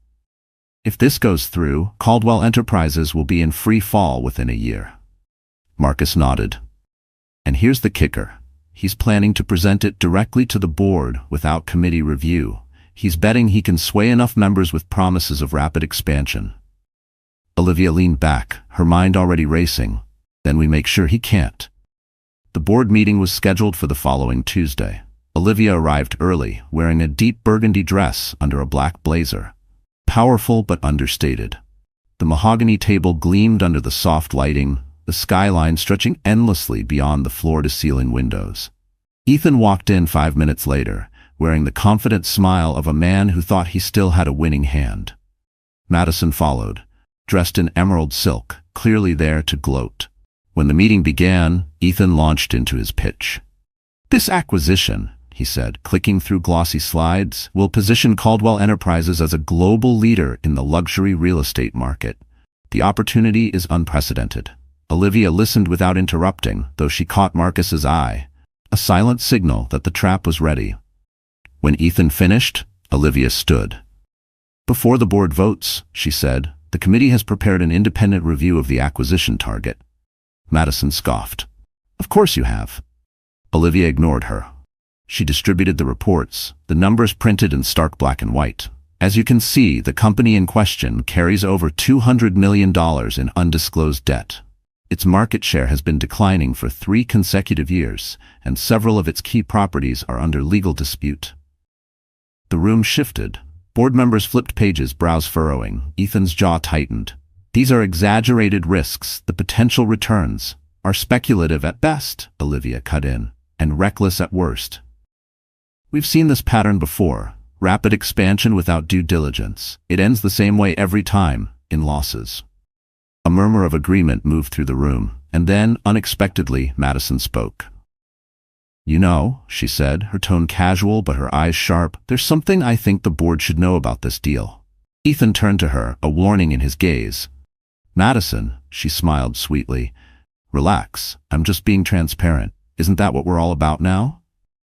"If this goes through, Caldwell Enterprises will be in free fall within a year." Marcus nodded. "And here's the kicker. He's planning to present it directly to the board without committee review. He's betting he can sway enough members with promises of rapid expansion." Olivia leaned back, her mind already racing. "Then we make sure he can't." The board meeting was scheduled for the following Tuesday. Olivia arrived early, wearing a deep burgundy dress under a black blazer. Powerful but understated. The mahogany table gleamed under the soft lighting, the skyline stretching endlessly beyond the floor-to-ceiling windows. Ethan walked in 5 minutes later, wearing the confident smile of a man who thought he still had a winning hand. Madison followed, dressed in emerald silk, clearly there to gloat. When the meeting began, Ethan launched into his pitch. "This acquisition," he said, clicking through glossy slides, "will position Caldwell Enterprises as a global leader in the luxury real estate market. The opportunity is unprecedented." Olivia listened without interrupting, though she caught Marcus's eye, a silent signal that the trap was ready. When Ethan finished, Olivia stood. "Before the board votes," she said, "the committee has prepared an independent review of the acquisition target." Madison scoffed. "Of course you have." Olivia ignored her. She distributed the reports, the numbers printed in stark black and white. "As you can see, the company in question carries over $200 million in undisclosed debt. Its market share has been declining for 3 consecutive years, and several of its key properties are under legal dispute." The room shifted. Board members flipped pages, brows furrowing. Ethan's jaw tightened. "These are exaggerated risks. The potential returns are speculative at best," Olivia cut in, "and reckless at worst. We've seen this pattern before. Rapid expansion without due diligence. It ends the same way every time, in losses." A murmur of agreement moved through the room, and then, unexpectedly, Madison spoke. "You know," she said, her tone casual but her eyes sharp, "there's something I think the board should know about this deal." Ethan turned to her, a warning in his gaze. "Madison," she smiled sweetly, "relax. I'm just being transparent. Isn't that what we're all about now?"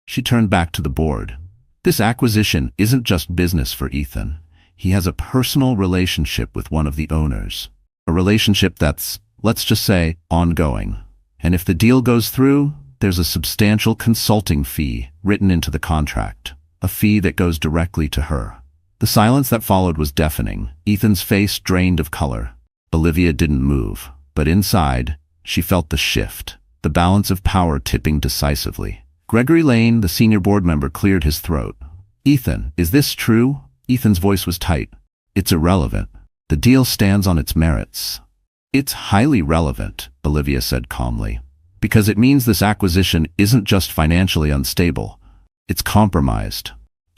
She turned back to the board. "This acquisition isn't just business for Ethan. He has a personal relationship with one of the owners. A relationship that's, let's just say, ongoing. And if the deal goes through, there's a substantial consulting fee written into the contract, a fee that goes directly to her." The silence that followed was deafening, Ethan's face drained of color. Olivia didn't move, but inside, she felt the shift, the balance of power tipping decisively. Gregory Lane, the senior board member, cleared his throat. "Ethan, is this true? Ethan's voice was tight. It's irrelevant. The deal stands on its merits. It's highly relevant, Olivia said calmly, because it means this acquisition isn't just financially unstable. It's compromised.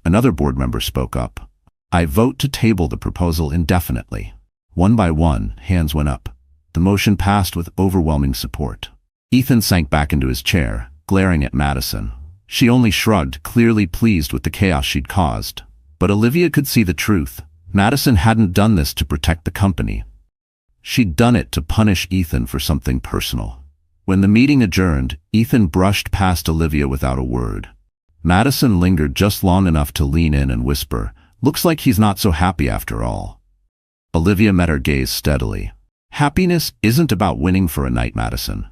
Another board member spoke up. I vote to table the proposal indefinitely. One by one, hands went up. The motion passed with overwhelming support. Ethan sank back into his chair, glaring at Madison. She only shrugged, clearly pleased with the chaos she'd caused. But Olivia could see the truth. Madison hadn't done this to protect the company. She'd done it to punish Ethan for something personal. When the meeting adjourned, Ethan brushed past Olivia without a word. Madison lingered just long enough to lean in and whisper, "Looks like he's not so happy after all." Olivia met her gaze steadily. Happiness isn't about winning for a night, Madison.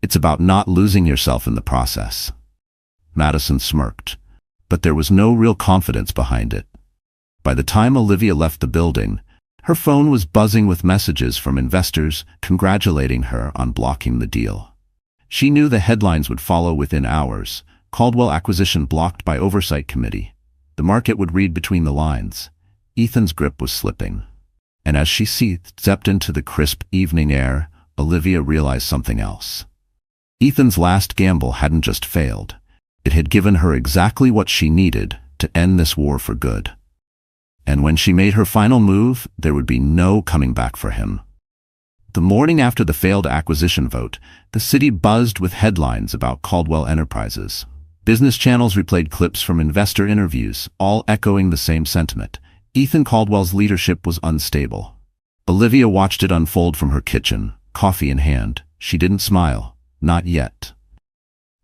It's about not losing yourself in the process. Madison smirked, but there was no real confidence behind it. By the time Olivia left the building, her phone was buzzing with messages from investors congratulating her on blocking the deal. She knew the headlines would follow within hours. Caldwell acquisition blocked by oversight committee. The market would read between the lines. Ethan's grip was slipping. And as she stepped into the crisp evening air, Olivia realized something else. Ethan's last gamble hadn't just failed. It had given her exactly what she needed to end this war for good. And when she made her final move, there would be no coming back for him. The morning after the failed acquisition vote, the city buzzed with headlines about Caldwell Enterprises. Business channels replayed clips from investor interviews, all echoing the same sentiment. Ethan Caldwell's leadership was unstable. Olivia watched it unfold from her kitchen, coffee in hand. She didn't smile. Not yet.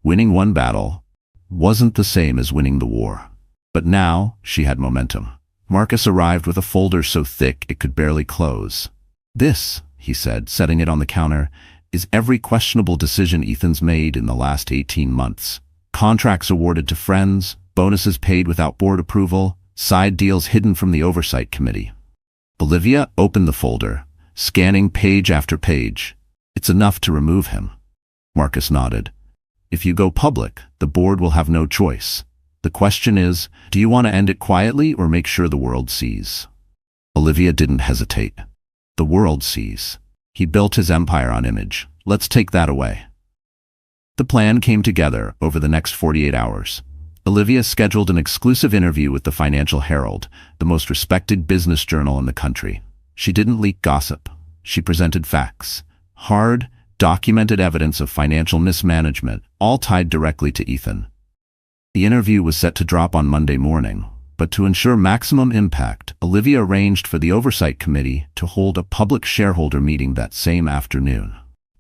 Winning one battle wasn't the same as winning the war. But now, she had momentum. Marcus arrived with a folder so thick it could barely close. "This," he said, setting it on the counter, "is every questionable decision Ethan's made in the last 18 months. Contracts awarded to friends, bonuses paid without board approval, side deals hidden from the oversight committee." Olivia opened the folder, scanning page after page. "It's enough to remove him." Marcus nodded. "If you go public, the board will have no choice. The question is, do you want to end it quietly or make sure the world sees?" Olivia didn't hesitate. "The world sees. He built his empire on image. Let's take that away." The plan came together over the next 48 hours. Olivia scheduled an exclusive interview with the Financial Herald, the most respected business journal in the country. She didn't leak gossip. She presented facts. Hard, documented evidence of financial mismanagement, all tied directly to Ethan. The interview was set to drop on Monday morning, but to ensure maximum impact, Olivia arranged for the Oversight Committee to hold a public shareholder meeting that same afternoon.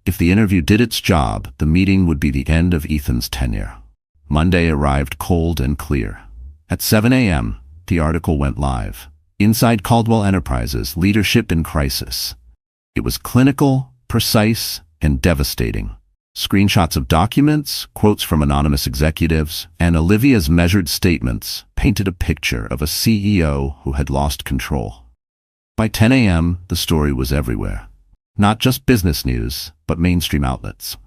If the interview did its job, the meeting would be the end of Ethan's tenure. Monday arrived cold and clear. At 7 a.m., the article went live. Inside Caldwell Enterprises, Leadership in Crisis. It was clinical, precise, and devastating. Screenshots of documents, quotes from anonymous executives, and Olivia's measured statements painted a picture of a CEO who had lost control. By 10 a.m., the story was everywhere. Not just business news, but mainstream outlets.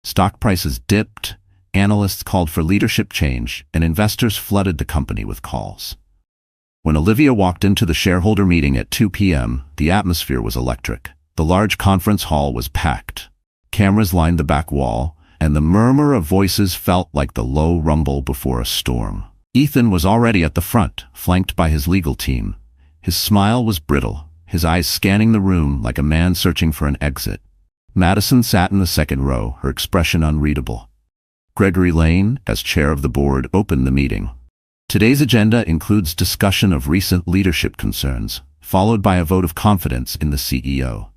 Stock prices dipped, analysts called for leadership change, and investors flooded the company with calls. When Olivia walked into the shareholder meeting at 2 p.m., the atmosphere was electric. The large conference hall was packed. Cameras lined the back wall, and the murmur of voices felt like the low rumble before a storm. Ethan was already at the front, flanked by his legal team. His smile was brittle, his eyes scanning the room like a man searching for an exit. Madison sat in the second row, her expression unreadable. Gregory Lane, as chair of the board, opened the meeting. Today's agenda includes discussion of recent leadership concerns, followed by a vote of confidence in the CEO.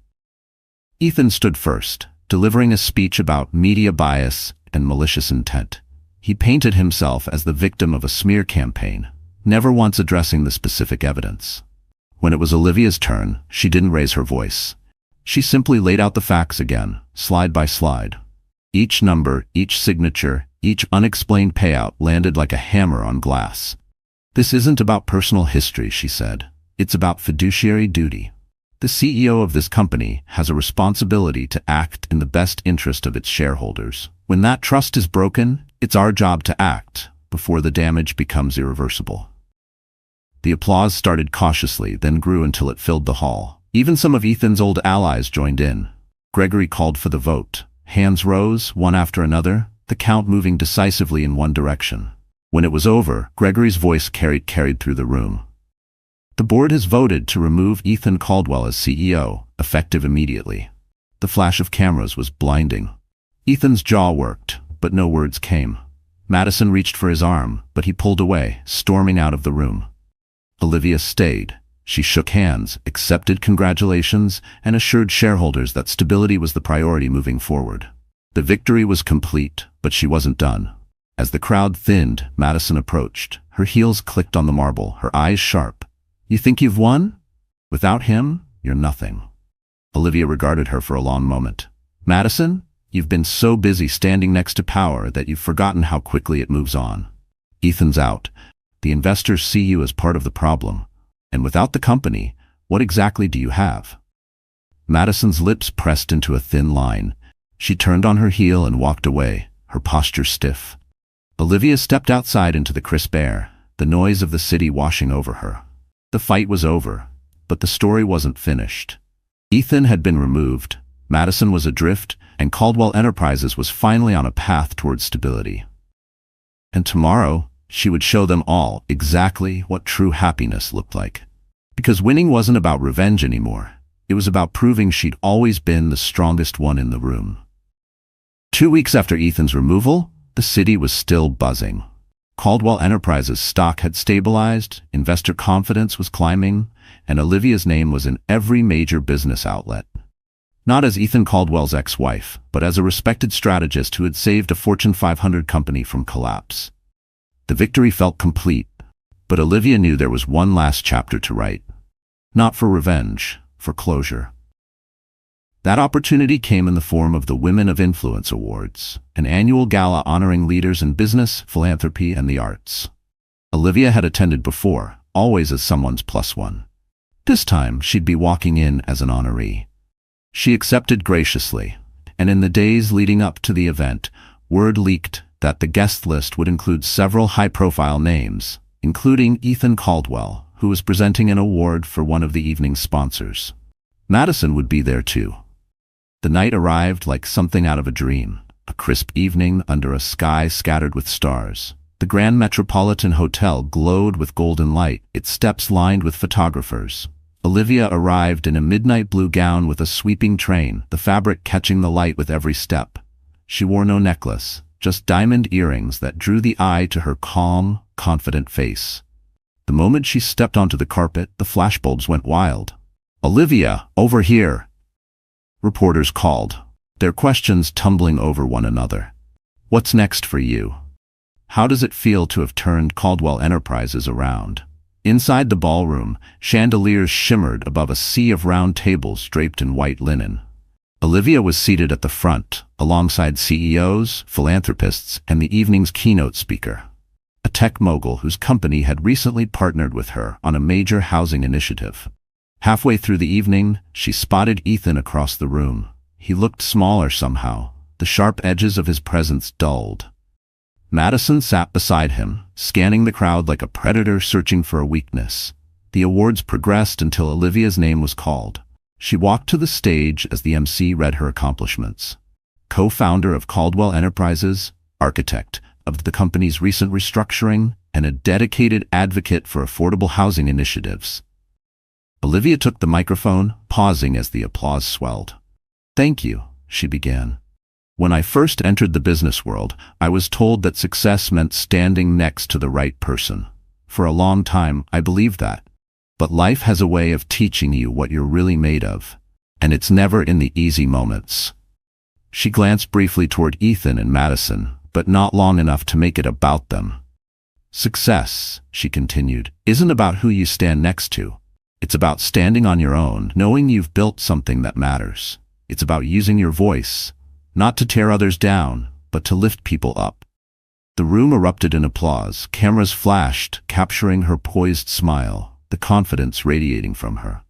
Ethan stood first, delivering a speech about media bias and malicious intent. He painted himself as the victim of a smear campaign, never once addressing the specific evidence. When it was Olivia's turn, she didn't raise her voice. She simply laid out the facts again, slide by slide. Each number, each signature, each unexplained payout landed like a hammer on glass. "This isn't about personal history," she said. "It's about fiduciary duty. The CEO of this company has a responsibility to act in the best interest of its shareholders. When that trust is broken, it's our job to act before the damage becomes irreversible." The applause started cautiously, then grew until it filled the hall. Even some of Ethan's old allies joined in. Gregory called for the vote. Hands rose, one after another, the count moving decisively in one direction. When it was over, Gregory's voice carried through the room. The board has voted to remove Ethan Caldwell as CEO, effective immediately. The flash of cameras was blinding. Ethan's jaw worked, but no words came. Madison reached for his arm, but he pulled away, storming out of the room. Olivia stayed. She shook hands, accepted congratulations, and assured shareholders that stability was the priority moving forward. The victory was complete, but she wasn't done. As the crowd thinned, Madison approached. Her heels clicked on the marble, her eyes sharp. "You think you've won? Without him, you're nothing." Olivia regarded her for a long moment. "Madison, you've been so busy standing next to power that you've forgotten how quickly it moves on. Ethan's out. The investors see you as part of the problem. And without the company, what exactly do you have?" Madison's lips pressed into a thin line. She turned on her heel and walked away, her posture stiff. Olivia stepped outside into the crisp air, the noise of the city washing over her. The fight was over, but the story wasn't finished. Ethan had been removed, Madison was adrift, and Caldwell Enterprises was finally on a path towards stability. And tomorrow, she would show them all exactly what true happiness looked like. Because winning wasn't about revenge anymore. It was about proving she'd always been the strongest one in the room. 2 weeks after Ethan's removal, the city was still buzzing. Caldwell Enterprises' stock had stabilized, investor confidence was climbing, and Olivia's name was in every major business outlet. Not as Ethan Caldwell's ex-wife, but as a respected strategist who had saved a Fortune 500 company from collapse. The victory felt complete, but Olivia knew there was one last chapter to write. Not for revenge, for closure. That opportunity came in the form of the Women of Influence Awards, an annual gala honoring leaders in business, philanthropy, and the arts. Olivia had attended before, always as someone's plus one. This time, she'd be walking in as an honoree. She accepted graciously, and in the days leading up to the event, word leaked that the guest list would include several high-profile names, including Ethan Caldwell, who was presenting an award for one of the evening's sponsors. Madison would be there too. The night arrived like something out of a dream, a crisp evening under a sky scattered with stars. The Grand Metropolitan Hotel glowed with golden light, its steps lined with photographers. Olivia arrived in a midnight blue gown with a sweeping train, the fabric catching the light with every step. She wore no necklace, just diamond earrings that drew the eye to her calm, confident face. The moment she stepped onto the carpet, the flashbulbs went wild. "Olivia, over here!" Reporters called, their questions tumbling over one another. "What's next for you? How does it feel to have turned Caldwell Enterprises around?" Inside the ballroom, chandeliers shimmered above a sea of round tables draped in white linen. Olivia was seated at the front, alongside CEOs, philanthropists, and the evening's keynote speaker, a tech mogul whose company had recently partnered with her on a major housing initiative. Halfway through the evening, she spotted Ethan across the room. He looked smaller somehow, the sharp edges of his presence dulled. Madison sat beside him, scanning the crowd like a predator searching for a weakness. The awards progressed until Olivia's name was called. She walked to the stage as the MC read her accomplishments. Co-founder of Caldwell Enterprises, architect of the company's recent restructuring, and a dedicated advocate for affordable housing initiatives. Olivia took the microphone, pausing as the applause swelled. "Thank you," she began. "When I first entered the business world, I was told that success meant standing next to the right person. For a long time, I believed that. But life has a way of teaching you what you're really made of, and it's never in the easy moments." She glanced briefly toward Ethan and Madison, but not long enough to make it about them. "Success," she continued, "isn't about who you stand next to. It's about standing on your own, knowing you've built something that matters. It's about using your voice, not to tear others down, but to lift people up." The room erupted in applause. Cameras flashed, capturing her poised smile, the confidence radiating from her.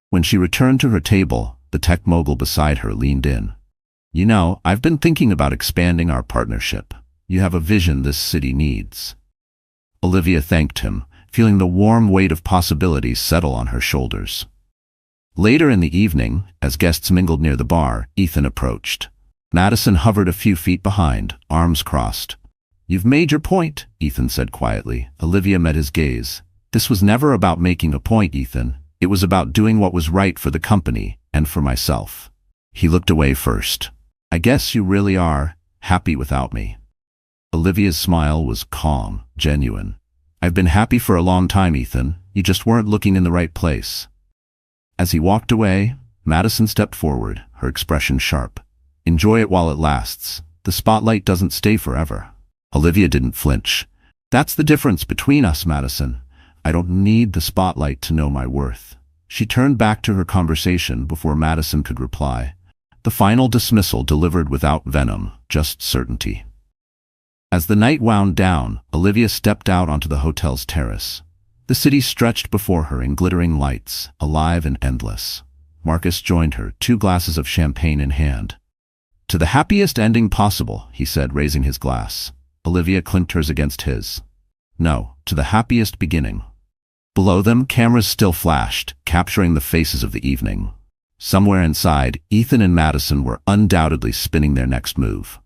When she returned to her table, the tech mogul beside her leaned in. "You know, I've been thinking about expanding our partnership. You have a vision this city needs." Olivia thanked him, feeling the warm weight of possibilities settle on her shoulders. Later in the evening, as guests mingled near the bar, Ethan approached. Madison hovered a few feet behind, arms crossed. "You've made your point," Ethan said quietly. Olivia met his gaze. "This was never about making a point, Ethan. It was about doing what was right for the company and for myself." He looked away first. "I guess you really are happy without me." Olivia's smile was calm, genuine. "I've been happy for a long time, Ethan. You just weren't looking in the right place." As he walked away, Madison stepped forward, her expression sharp. "Enjoy it while it lasts. The spotlight doesn't stay forever." Olivia didn't flinch. "That's the difference between us, Madison. I don't need the spotlight to know my worth." She turned back to her conversation before Madison could reply. The final dismissal delivered without venom, just certainty. As the night wound down, Olivia stepped out onto the hotel's terrace. The city stretched before her in glittering lights, alive and endless. Marcus joined her, 2 glasses of champagne in hand. "To the happiest ending possible," he said, raising his glass. Olivia clinked hers against his. "No, to the happiest beginning." Below them, cameras still flashed, capturing the faces of the evening. Somewhere inside, Ethan and Madison were undoubtedly spinning their next move.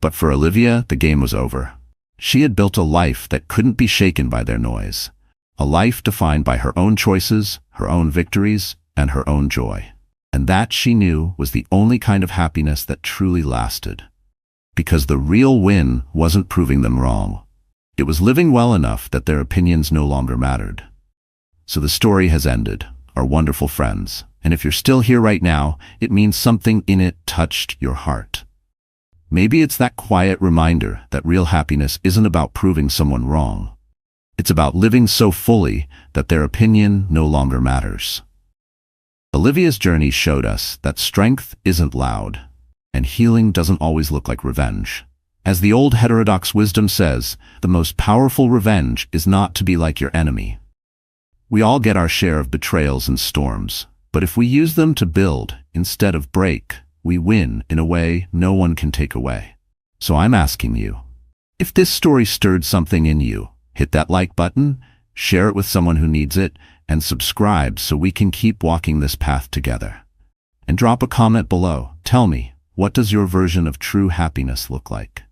But for Olivia, the game was over. She had built a life that couldn't be shaken by their noise. A life defined by her own choices, her own victories, and her own joy. And that, she knew, was the only kind of happiness that truly lasted. Because the real win wasn't proving them wrong. It was living well enough that their opinions no longer mattered. So the story has ended, our wonderful friends. And if you're still here right now, it means something in it touched your heart. Maybe it's that quiet reminder that real happiness isn't about proving someone wrong. It's about living so fully that their opinion no longer matters. Olivia's journey showed us that strength isn't loud, and healing doesn't always look like revenge. As the old heterodox wisdom says, the most powerful revenge is not to be like your enemy. We all get our share of betrayals and storms, but if we use them to build instead of break, we win in a way no one can take away. So I'm asking you, if this story stirred something in you, hit that like button, share it with someone who needs it, and subscribe so we can keep walking this path together. And drop a comment below. Tell me, what does your version of true happiness look like?